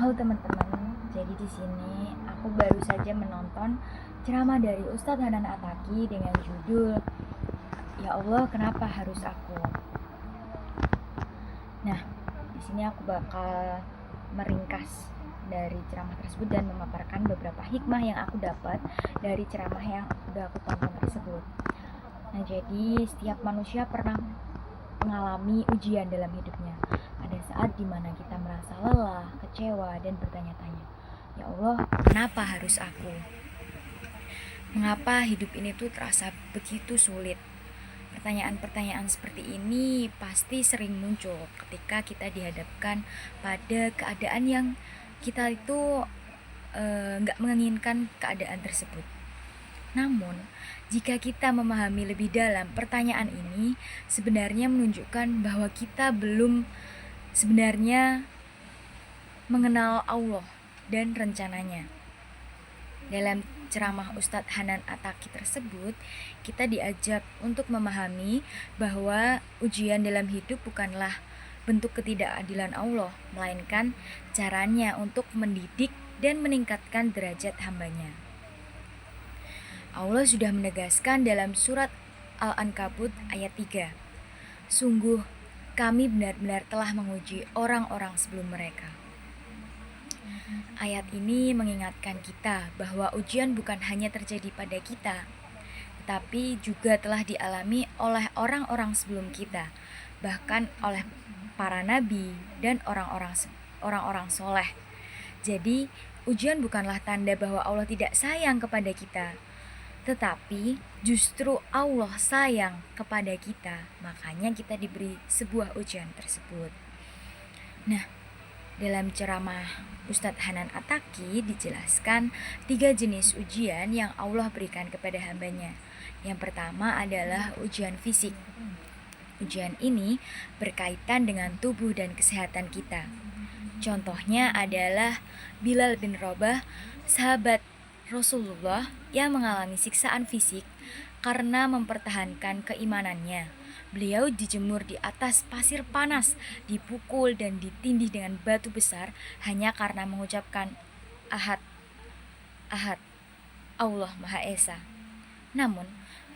Halo teman-teman, jadi di sini aku baru saja menonton ceramah dari Ustadz Hanan Ataki dengan judul "Ya Allah, Kenapa Harus Aku?". Nah, di sini aku bakal meringkas dari ceramah tersebut dan memaparkan beberapa hikmah yang aku dapat dari ceramah yang udah aku tonton tersebut. Nah, jadi setiap manusia pernah mengalami ujian dalam hidupnya. Ada saat dimana kita merasa lelah, kecewa, dan bertanya-tanya, "Ya Allah, kenapa harus aku? Mengapa hidup ini tuh terasa begitu sulit?" Pertanyaan-pertanyaan seperti ini pasti sering muncul ketika kita dihadapkan pada keadaan yang kita itu nggak menginginkan keadaan tersebut. Namun, jika kita memahami lebih dalam pertanyaan ini, sebenarnya menunjukkan bahwa kita belum sebenarnya mengenal Allah dan rencananya. Dalam ceramah Ustadz Hanan Ataki tersebut, kita diajak untuk memahami bahwa ujian dalam hidup bukanlah bentuk ketidakadilan Allah, melainkan caranya untuk mendidik dan meningkatkan derajat hambanya. Allah sudah menegaskan dalam surat Al-Ankabut ayat 3, "Sungguh kami benar-benar telah menguji orang-orang sebelum mereka." Ayat ini mengingatkan kita bahwa ujian bukan hanya terjadi pada kita, tetapi juga telah dialami oleh orang-orang sebelum kita, bahkan oleh para nabi dan orang-orang soleh. Jadi, ujian bukanlah tanda bahwa Allah tidak sayang kepada kita, tetapi justru Allah sayang kepada kita, makanya kita diberi sebuah ujian tersebut. Nah, dalam ceramah Ustadz Hanan Ataki dijelaskan 3 jenis ujian yang Allah berikan kepada hambanya. Yang pertama adalah ujian fisik. Ujian ini berkaitan dengan tubuh dan kesehatan kita. Contohnya adalah Bilal bin Rabah, sahabat Rasulullah yang mengalami siksaan fisik karena mempertahankan keimanannya. Beliau dijemur di atas pasir panas, dipukul dan ditindih dengan batu besar hanya karena mengucapkan Ahad, Ahad, Allah Maha Esa. Namun,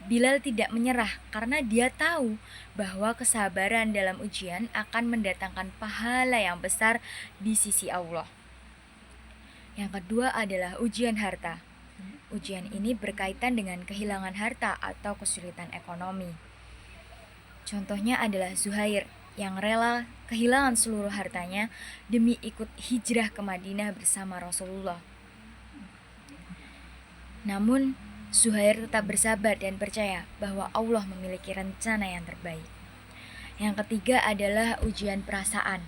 Bilal tidak menyerah karena dia tahu bahwa kesabaran dalam ujian akan mendatangkan pahala yang besar di sisi Allah. Yang kedua adalah ujian harta. Ujian ini berkaitan dengan kehilangan harta atau kesulitan ekonomi. Contohnya adalah Zuhair yang rela kehilangan seluruh hartanya demi ikut hijrah ke Madinah bersama Rasulullah. Namun, Zuhair tetap bersabar dan percaya bahwa Allah memiliki rencana yang terbaik. Yang ketiga adalah ujian perasaan.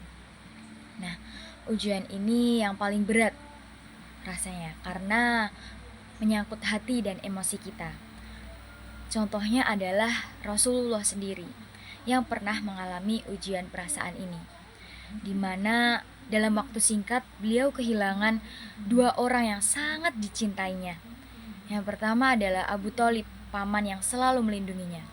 Nah, ujian ini yang paling berat rasanya karena menyangkut hati dan emosi kita. Contohnya adalah Rasulullah sendiri yang pernah mengalami ujian perasaan ini, di mana dalam waktu singkat beliau kehilangan 2 orang yang sangat dicintainya. Yang pertama adalah Abu Thalib, paman yang selalu melindunginya.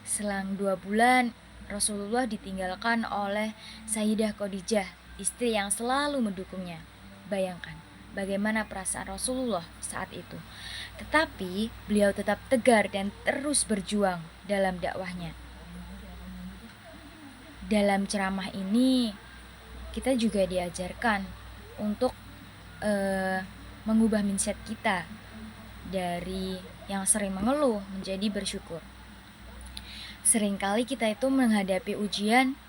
Selang 2 bulan, Rasulullah ditinggalkan oleh Sayyidah Khadijah, istri yang selalu mendukungnya. Bayangkan bagaimana perasaan Rasulullah saat itu. Tetapi beliau tetap tegar dan terus berjuang dalam dakwahnya. Dalam ceramah ini kita juga diajarkan untuk mengubah mindset kita dari yang sering mengeluh menjadi bersyukur. Seringkali kita itu menghadapi ujian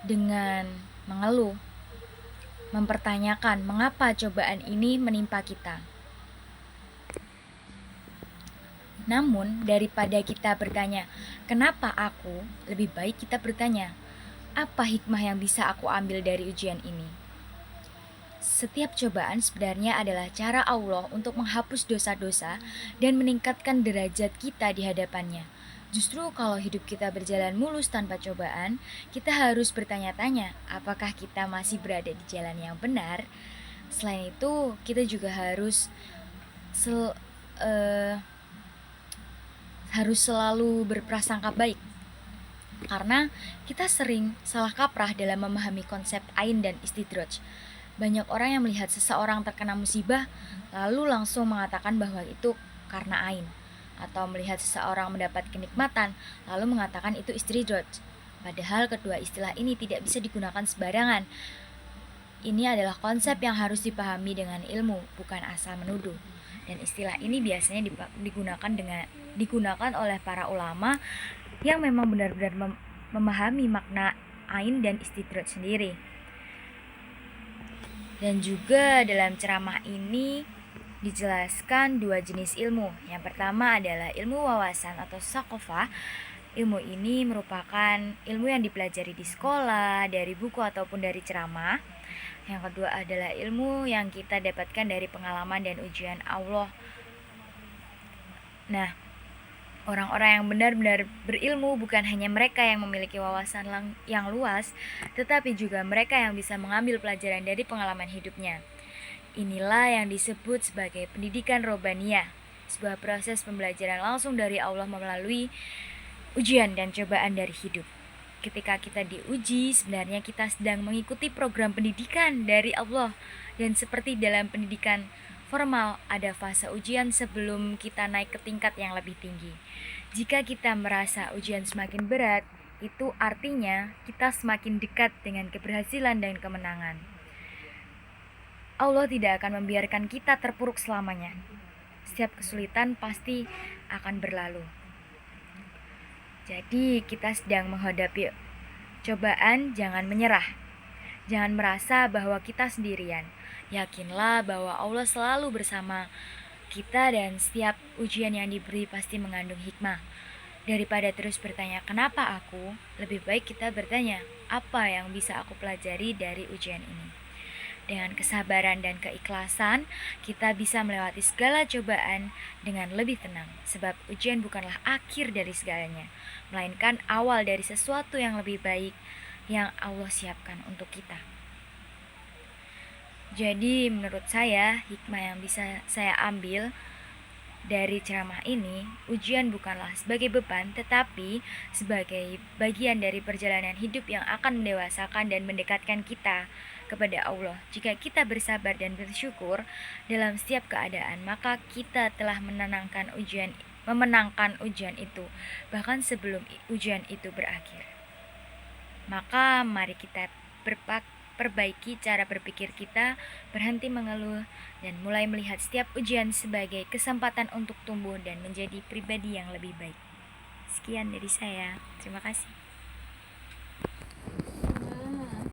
dengan mengeluh, mempertanyakan mengapa cobaan ini menimpa kita. Namun, daripada kita bertanya, "Kenapa aku?", lebih baik kita bertanya, "Apa hikmah yang bisa aku ambil dari ujian ini?". Setiap cobaan sebenarnya adalah cara Allah untuk menghapus dosa-dosa dan meningkatkan derajat kita di hadapannya. Justru kalau hidup kita berjalan mulus tanpa cobaan, kita harus bertanya-tanya, apakah kita masih berada di jalan yang benar? Selain itu, kita juga harus selalu berprasangka baik, karena kita sering salah kaprah dalam memahami konsep ain dan istidraj. Banyak orang yang melihat seseorang terkena musibah lalu langsung mengatakan bahwa itu karena ain, atau melihat seseorang mendapat kenikmatan lalu mengatakan itu istidroj. Padahal kedua istilah ini tidak bisa digunakan sembarangan. Ini adalah konsep yang harus dipahami dengan ilmu, bukan asal menuduh. Dan istilah ini biasanya digunakan oleh para ulama yang memang benar-benar memahami makna ain dan istidroj sendiri. Dan juga dalam ceramah ini dijelaskan dua jenis ilmu. Yang pertama adalah ilmu wawasan atau sakofah. Ilmu ini merupakan ilmu yang dipelajari di sekolah, dari buku ataupun dari ceramah. Yang kedua adalah ilmu yang kita dapatkan dari pengalaman dan ujian Allah. Nah, orang-orang yang benar-benar berilmu bukan hanya mereka yang memiliki wawasan yang luas, tetapi juga mereka yang bisa mengambil pelajaran dari pengalaman hidupnya. Inilah yang disebut sebagai pendidikan robaniyah, sebuah proses pembelajaran langsung dari Allah melalui ujian dan cobaan dari hidup. Ketika kita diuji, sebenarnya kita sedang mengikuti program pendidikan dari Allah. Dan seperti dalam pendidikan formal, ada fase ujian sebelum kita naik ke tingkat yang lebih tinggi. Jika kita merasa ujian semakin berat, itu artinya kita semakin dekat dengan keberhasilan dan kemenangan. Allah tidak akan membiarkan kita terpuruk selamanya. Setiap kesulitan pasti akan berlalu. Jadi kita sedang menghadapi cobaan, jangan menyerah. Jangan merasa bahwa kita sendirian. Yakinlah bahwa Allah selalu bersama kita dan setiap ujian yang diberi pasti mengandung hikmah. Daripada terus bertanya kenapa aku, lebih baik kita bertanya apa yang bisa aku pelajari dari ujian ini. Dengan kesabaran dan keikhlasan, kita bisa melewati segala cobaan dengan lebih tenang. Sebab ujian bukanlah akhir dari segalanya, melainkan awal dari sesuatu yang lebih baik yang Allah siapkan untuk kita. Jadi menurut saya, hikmah yang bisa saya ambil dari ceramah ini, ujian bukanlah sebagai beban, tetapi sebagai bagian dari perjalanan hidup yang akan mendewasakan dan mendekatkan kita kepada Allah. Jika kita bersabar dan bersyukur dalam setiap keadaan, maka kita telah memenangkan ujian itu, bahkan sebelum ujian itu berakhir. Maka mari kita perbaiki cara berpikir kita, berhenti mengeluh, dan mulai melihat setiap ujian sebagai kesempatan untuk tumbuh dan menjadi pribadi yang lebih baik. Sekian dari saya. Terima kasih.